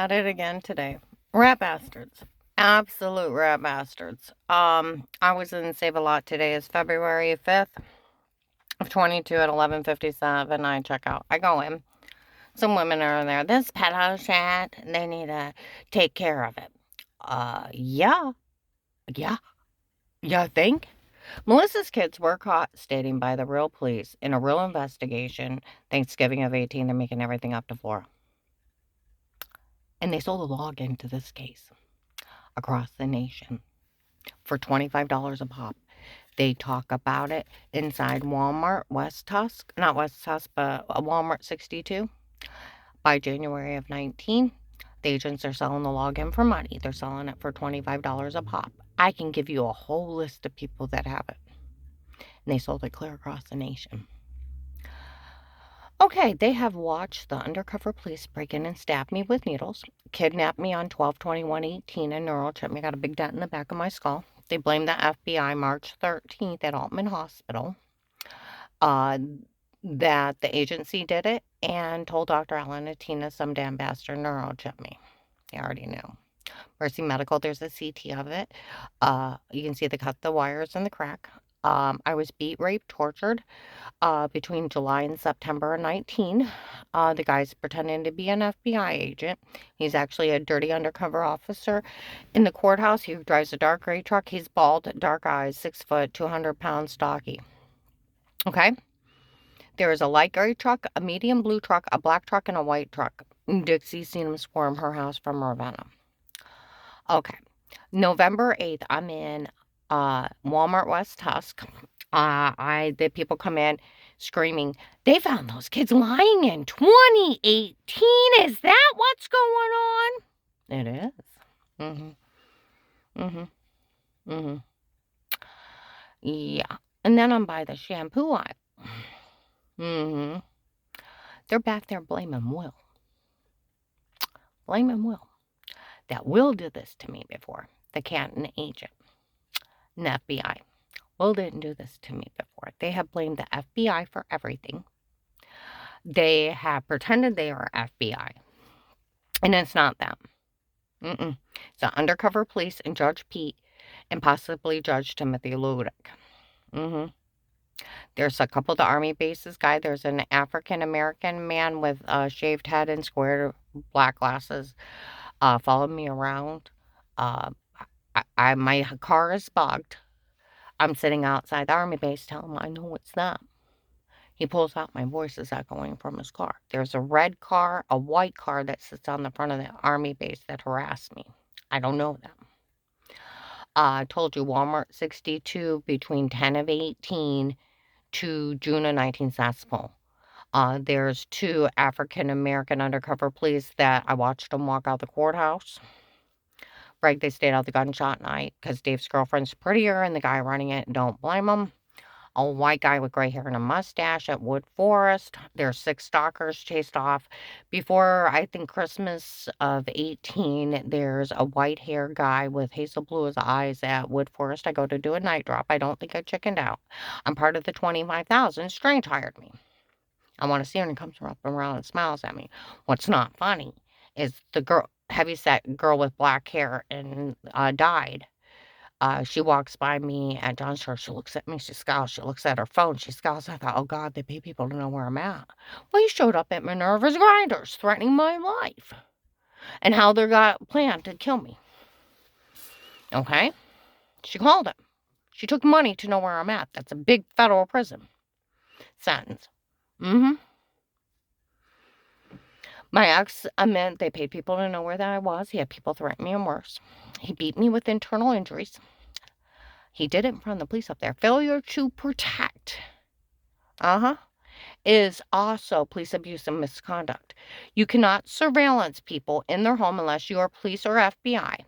at it again today. Rat bastards. Absolute rat bastards. I was in Save a Lot today. It's February 5th of 22 at 11:57. I check out. I go in. Some women are in there. This pedo shit, they need to take care of it. Yeah. Yeah. You think? Melissa's kids were caught stating by the real police in a real investigation. Thanksgiving of 18, they're making everything up to Flora. And they sold a login to this case across the nation for $25 a pop. They talk about it inside Walmart, West Tusk, not West Tusk, but Walmart 62 by January of 19. The agents are selling the login for money. They're selling it for $25 a pop. I can give you a whole list of people that have it. And they sold it clear across the nation. Okay, they have watched the undercover police break in and stab me with needles, kidnap me on 12/21/18 and neurochip me. Got a big dent in the back of my skull. They blamed the FBI March 13th at Altman Hospital uh, that the agency did it and told Dr. Alan and Tina some damn bastard neurochip me. They already knew. Mercy Medical, there's a CT of it. You can see they cut the wires in the crack. I was beat, raped, tortured between July and September of 19. The guy's pretending to be an FBI agent. He's actually a dirty undercover officer in the courthouse. He drives a dark gray truck. He's bald, dark eyes, 6 foot, 200 pounds, stocky. Okay? There is a light gray truck, a medium blue truck, a black truck, and a white truck. Dixie's seen him swarm her house from Ravenna. Okay. November 8th, I'm in Walmart West Tusk. The people come in screaming, they found those kids lying in 2018. Is that what's going on? It is. Mm-hmm. Yeah. And then I'm by the shampoo aisle. They're back there blaming Will. That Will did this to me before. The Canton agent. And the FBI. Will didn't do this to me before. They have blamed the FBI for everything. They have pretended they are FBI. And it's not them. It's the undercover police and Judge Pete and possibly Judge Timothy Ludick. There's a couple of the Army bases guy. There's an African-American man with a shaved head and square black glasses. Followed me around. My car is bugged. I'm sitting outside the Army base telling him I know it's them. He pulls out, my voice is echoing from his car. There's a red car, a white car that sits on the front of the Army base that harassed me. I don't know them. I told you Walmart 62 between 10 of 18 to June of 19 Cesspool. There's 2 African-American undercover police that I watched them walk out the courthouse. Right, they stayed out the gunshot night because Dave's girlfriend's prettier and the guy running it, don't blame him. A white guy with gray hair and a mustache at Wood Forest. There's 6 stalkers chased off. Before, I think, Christmas of 18, there's a white-haired guy with hazel blue as eyes at Wood Forest. I go to do a night drop. I don't think I chickened out. I'm part of the 25,000. Strange hired me. I want to see her, and he comes up around and smiles at me. What's not funny is the girl, heavyset girl with black hair and dyed. She walks by me at John's church. She looks at me. She scowls. She looks at her phone. She scowls. I thought, oh, God, they pay people to know where I'm at. Well, he showed up at Minerva's Grinders, threatening my life and how they got planned to kill me. Okay? She called him. She took money to know where I'm at. That's a big federal prison sentence. My ex meant they paid people to know where that I was. He had people threaten me and worse. He beat me with internal injuries. He did it in front of the police up there. Failure to protect is also police abuse and misconduct. You cannot surveillance people in their home unless you are police or FBI.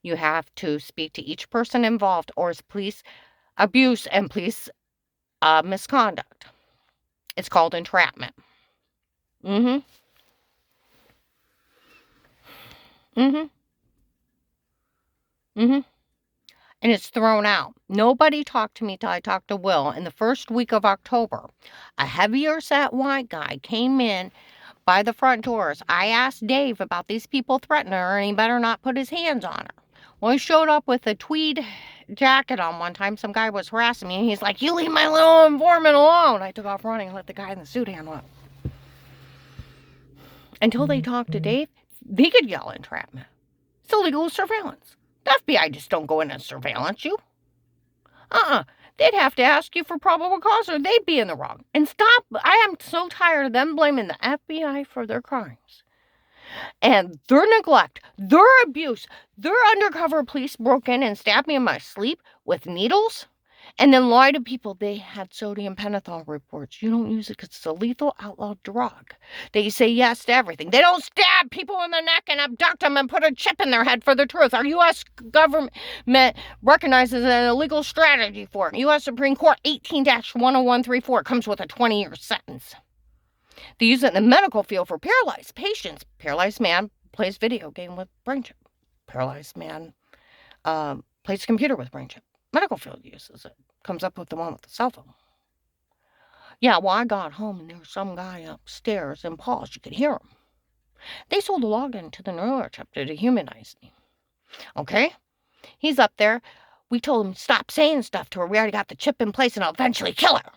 You have to speak to each person involved or is police abuse and police misconduct. It's called entrapment. And it's thrown out. Nobody talked to me till I talked to Will. In the first week of October, a heavier set white guy came in by the front doors. I asked Dave about these people threatening her, and he better not put his hands on her. Well, he showed up with a tweed jacket on one time. Some guy was harassing me, and he's like, "You leave my little informant alone." I took off running and let the guy in the suit handle it. Until they talked to Dave, they could yell entrapment. It's illegal surveillance. The FBI just don't go in and surveillance you. They'd have to ask you for probable cause or they'd be in the wrong. And stop. I am so tired of them blaming the FBI for their crimes. And their neglect, their abuse, their undercover police broke in and stabbed me in my sleep with needles and then lied to people they had sodium pentothal reports. You don't use it because it's a lethal outlawed drug. They say yes to everything. They don't stab people in the neck and abduct them and put a chip in their head for the truth. Our U.S. government recognizes an illegal strategy for it. U.S. Supreme Court 18-10134 comes with a 20-year sentence. They use it in the medical field for paralyzed patients. Paralyzed man plays video game with brain chip. Paralyzed man plays computer with brain chip. Medical field uses it. Comes up with the one with the cell phone. Yeah, well, I got home and there was some guy upstairs in Paul's. You could hear him. They sold a login to the neural chip to dehumanize me. Okay? He's up there. We told him stop saying stuff to her. We already got the chip in place and I'll eventually kill her.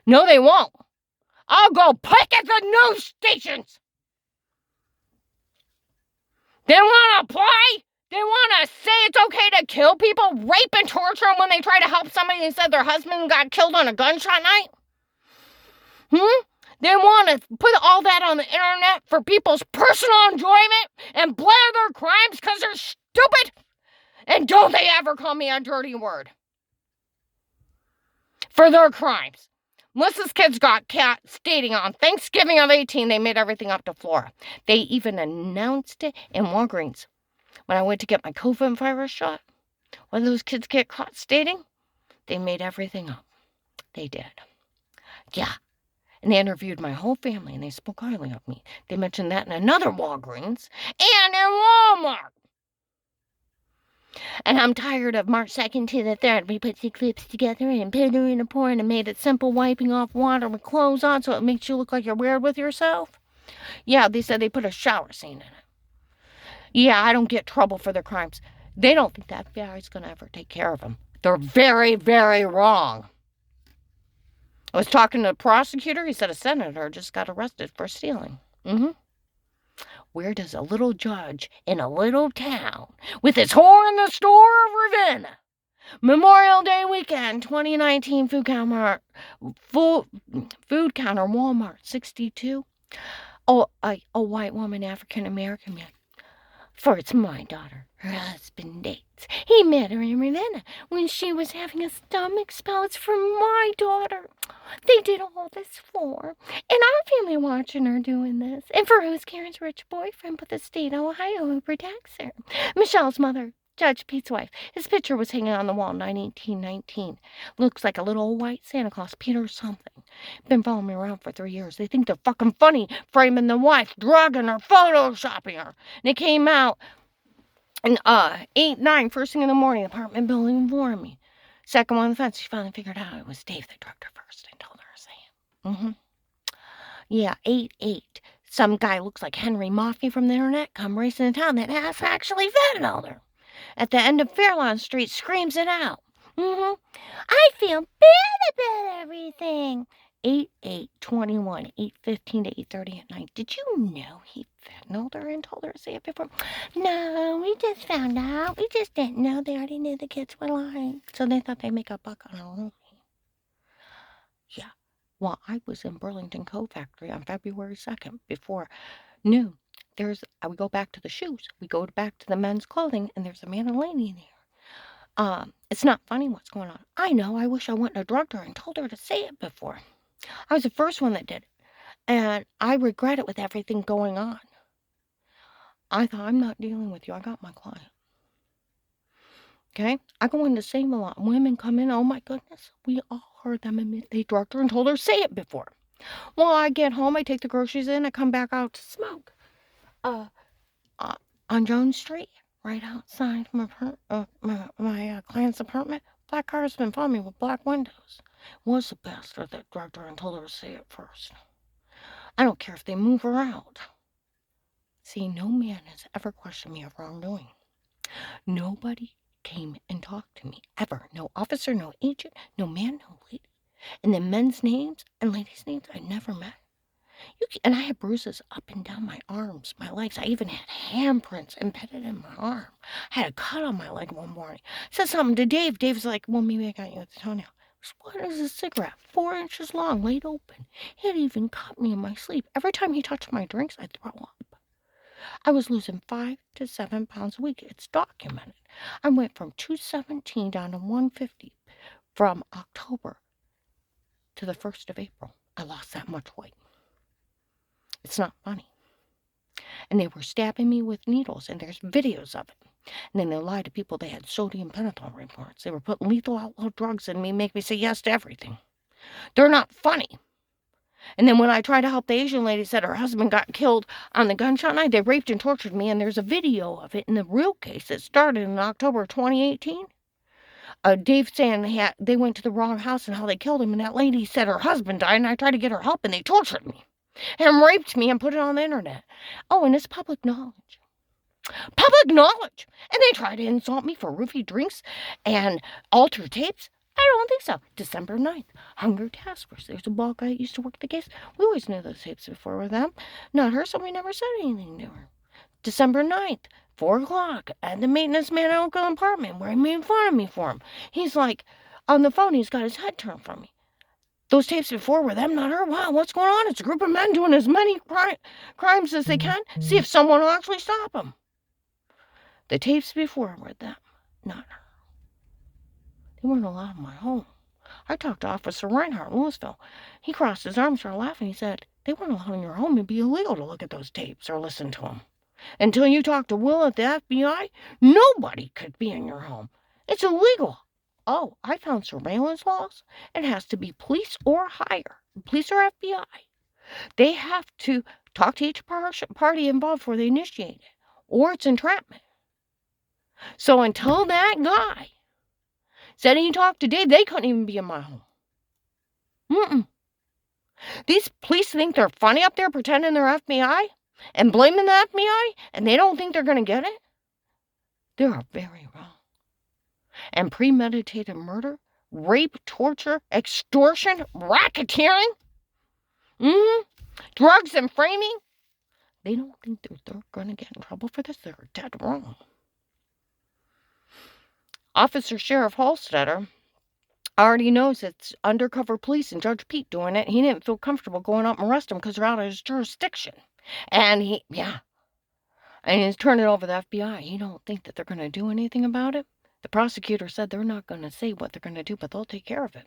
No, they won't. I'll go picket the news stations. They want to play? They want to say it's okay to kill people, rape and torture them when they try to help somebody and said their husband got killed on a gunshot night? They want to put all that on the internet for people's personal enjoyment and blare their crimes because they're stupid? And don't they ever call me a dirty word for their crimes. Melissa's kids got caught stating on Thanksgiving of 18 they made everything up to Flora. They even announced it in Walgreens. When I went to get my COVID virus shot, when those kids get caught stating, they made everything up. They did. Yeah. And they interviewed my whole family, and they spoke highly of me. They mentioned that in another Walgreens and in Walmart. And I'm tired of March 2nd to the 3rd. We put the clips together and put her in a porn and made it simple wiping off water with clothes on so it makes you look like you're weird with yourself. Yeah, they said they put a shower scene in it. Yeah, I don't get trouble for their crimes. They don't think the FBI is going to ever take care of them. They're very, very wrong. I was talking to the prosecutor. He said a senator just got arrested for stealing. Where does a little judge in a little town with his whore in the store of Ravenna, Memorial Day weekend, 2019 food counter, Walmart, 62. Oh, a white woman, African American man. For it's my daughter, her husband dates. He met her in Ravenna when she was having a stomach spell. It's for my daughter. They did all this for. And our family watching her doing this. And for who's Karen's rich boyfriend, but the state of Ohio who protects her. Michelle's mother, Judge Pete's wife. His picture was hanging on the wall in 1819. Looks like a little old white Santa Claus, Peter something. Been following me around for 3 years. They think they're fucking funny, framing the wife, drugging her, photoshopping her. And it came out in 8-9, first thing in the morning, apartment building informed me. Second one on the fence, she finally figured out it was Dave that drugged her first and told her to say it. Yeah, 8-8. Some guy looks like Henry Moffey from the internet come racing in town that has actually fentanyl her. At the end of Fairlawn Street, screams it out. I feel bad about everything. 8-8-21, 8:15 to 8:30 at night. Did you know he fentanyled her and told her to say it before? No, we just found out. We just didn't know. They already knew the kids were lying. So they thought they'd make a buck on her. Yeah. Well, I was in Burlington Coat Factory on February 2nd before noon. We go back to the shoes. We go back to the men's clothing, and there's a man and lady in here. It's not funny what's going on. I know. I wish I wouldn't have drugged her and told her to say it before. I was the first one that did it, and I regret it with everything going on. I thought, I'm not dealing with you. I got my client. Okay? I go in to save a lot. Women come in, oh my goodness. We all heard them admit they drugged her and told her to say it before. Well, I get home, I take the groceries in, I come back out to smoke. On Jones Street, right outside my client's apartment, black car has been following me with black windows. Was the bastard that drugged her and told her to say it first. I don't care if they move her out. See, no man has ever questioned me of wrongdoing. Nobody came and talked to me, ever. No officer, no agent, no man, no lady. And the men's names and ladies' names I never met. And I had bruises up and down my arms, my legs. I even had handprints embedded in my arm. I had a cut on my leg one morning. I said something to Dave. Dave's like, well, maybe I got you with the toenail. What is a cigarette? 4 inches long, laid open. He had even cut me in my sleep. Every time he touched my drinks, I'd throw up. I was losing 5 to 7 pounds a week. It's documented. I went from 217 down to 150 from October to the 1st of April. I lost that much weight. It's not funny. And they were stabbing me with needles, and there's videos of it. And then they lied to people they had sodium pentothal reports. They were putting lethal outlaw drugs in me, make me say yes to everything. They're not funny. And then when I tried to help the Asian lady said her husband got killed on the gunshot night, they raped and tortured me, and there's a video of it in the real case that started in October 2018. Dave saying they went to the wrong house and how they killed him, and that lady said her husband died, and I tried to get her help, and they tortured me and raped me and put it on the internet. Oh, and it's public knowledge. Public knowledge! And they try to insult me for roofie drinks and alter tapes. I don't think so. December 9th, Hunger Task Force. There's a bald guy that used to work the case. We always knew those tapes before were them. Not her, so we never said anything to her. December 9th, 4 o'clock, at the maintenance man at Uncle apartment where he made fun of me for him. He's like, on the phone, he's got his head turned from me. Those tapes before were them, not her. Wow, what's going on? It's a group of men doing as many crimes as they can. See if someone will actually stop them. The tapes before were them, not her. They weren't allowed in my home. I talked to Officer Reinhardt in Louisville. He crossed his arms, started laughing. He said, they weren't allowed in your home. It'd be illegal to look at those tapes or listen to them. Until you talk to Will at the FBI, nobody could be in your home. It's illegal. Oh, I found surveillance laws. It has to be police or higher, police or FBI. They have to talk to each party involved before they initiate it, or it's entrapment. So until that guy said he talked to Dave, they couldn't even be in my home. These police think they're funny up there pretending they're FBI and blaming the FBI, and they don't think they're going to get it? They are very wrong. And premeditated murder, rape, torture, extortion, racketeering, drugs and framing, they don't think they're going to get in trouble for this. They're dead wrong. Officer Sheriff Halstetter already knows it's undercover police and Judge Pete doing it. He didn't feel comfortable going up and arrest him because they're out of his jurisdiction. And he's turning it over to the FBI. He don't think that they're going to do anything about it. The prosecutor said they're not going to say what they're going to do, but they'll take care of it.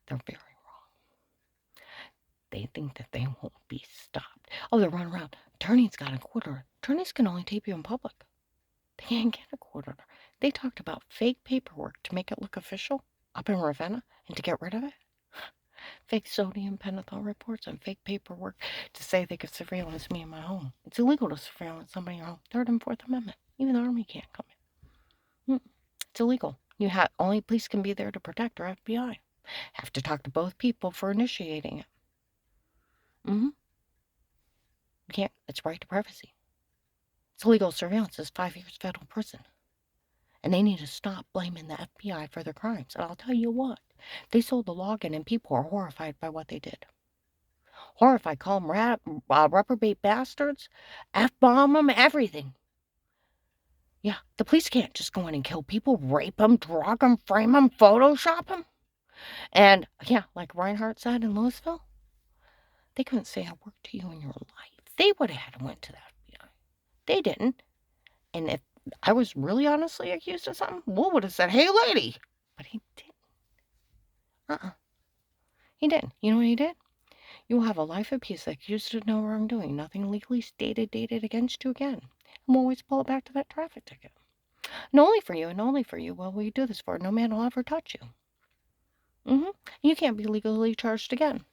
They're very wrong. They think that they won't be stopped. Oh, they're running around. Attorney's got a court order. Attorneys can only tape you in public. They can't get a court order. They talked about fake paperwork to make it look official up in Ravenna and to get rid of it. Fake sodium pentothal reports and fake paperwork to say they could surveillance me in my home. It's illegal to surveillance somebody in your home. 3rd and 4th Amendment. Even the Army can't come in. It's illegal. Only police can be there to protect, or FBI. Have to talk to both people for initiating it. You can't. It's right to privacy. It's illegal surveillance. It's 5 years federal prison. And they need to stop blaming the FBI for their crimes. And I'll tell you what, they sold the login and people are horrified by what they did. Horrified, call them reprobate bastards, F-bomb them, everything. Yeah, the police can't just go in and kill people, rape them, drug them, frame them, Photoshop them. And yeah, like Reinhardt said in Louisville, they couldn't say a word to you in your life. They would have had to went to the FBI. They didn't. And if I was really honestly accused of something, Will would have said, hey, lady. But he didn't. He didn't. You know what he did? You will have a life of peace accused of no wrongdoing. Nothing legally stated, dated against you again. And we'll always pull it back to that traffic ticket. And only for you will we do this for. No man will ever touch you. You can't be legally charged again.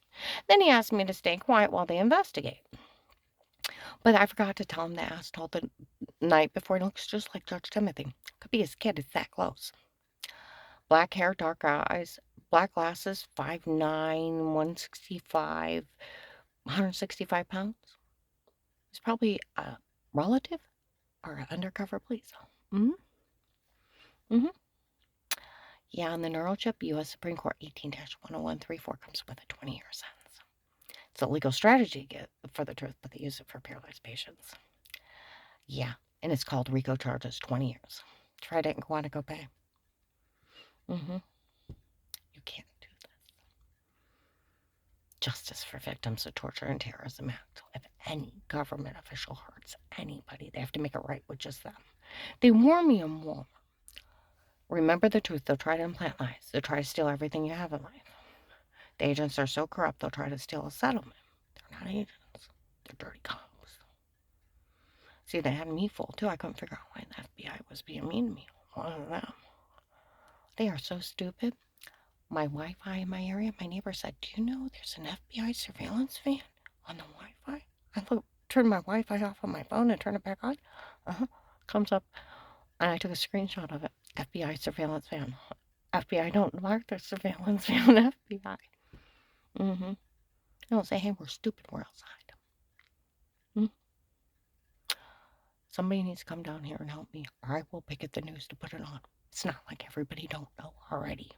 Then he asked me to stay quiet while they investigate. But I forgot to tell him the ass told the night before he looks just like Judge Timothy. Could be his kid, it's that close. Black hair, dark eyes, black glasses, 5'9", 165, 165 pounds. He's probably a relative or an undercover police. Mm-hmm. Mm-hmm. Yeah, on the neurochip, U.S. Supreme Court 18-10134 comes with a 20-year sentence. It's a legal strategy for the truth, but they use it for paralyzed patients. Yeah, and it's called RICO charges, 20 years. Tried it in Quantico Bay. Mm-hmm. You can't do this. Justice for Victims of Torture and Terrorism Act. If any government official hurts anybody, they have to make it right with just them. They warn me in Walmart. Remember the truth. They'll try to implant lies. They'll try to steal everything you have in life. The agents are so corrupt, they'll try to steal a settlement. They're not agents. They're dirty cops. See, they had me fooled, too. I couldn't figure out why the FBI was being mean to me. One of them. They are so stupid. My Wi-Fi in my area, my neighbor said, do you know there's an FBI surveillance van on the Wi-Fi? I turned my Wi-Fi off on my phone and turned it back on. Comes up, and I took a screenshot of it. FBI surveillance van. FBI don't mark their surveillance van FBI. Mm-hmm. They don't say, hey, we're stupid, we're outside. Somebody needs to come down here and help me, or I will pick up the news to put it on. It's not like everybody don't know already.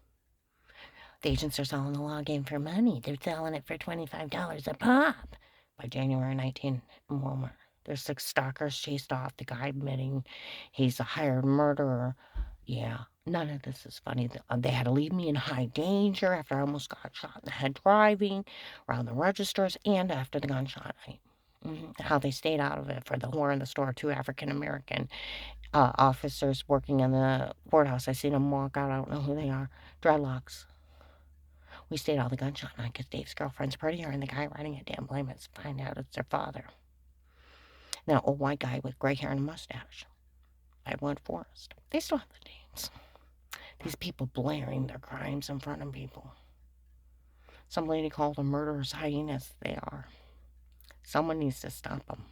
The agents are selling the law game for money. They're selling it for $25 a pop. By January 19, in Walmart, there's 6 stalkers chased off. The guy admitting he's a hired murderer. Yeah, none of this is funny. They had to leave me in high danger after I almost got shot in the head driving around the registers and after the gunshot night. How they stayed out of it for the whore in the store. 2 African-American officers working in the courthouse. I seen them walk out. I don't know who they are. Dreadlocks. We stayed all the gunshot night because Dave's girlfriend's prettier and the guy riding it didn't blame us to find out it's their father. Then an old white guy with gray hair and a mustache. By Wood Forest. They still have the names. These people blaring their crimes in front of people. Some lady called them murderers hyenas. They are. Someone needs to stop them.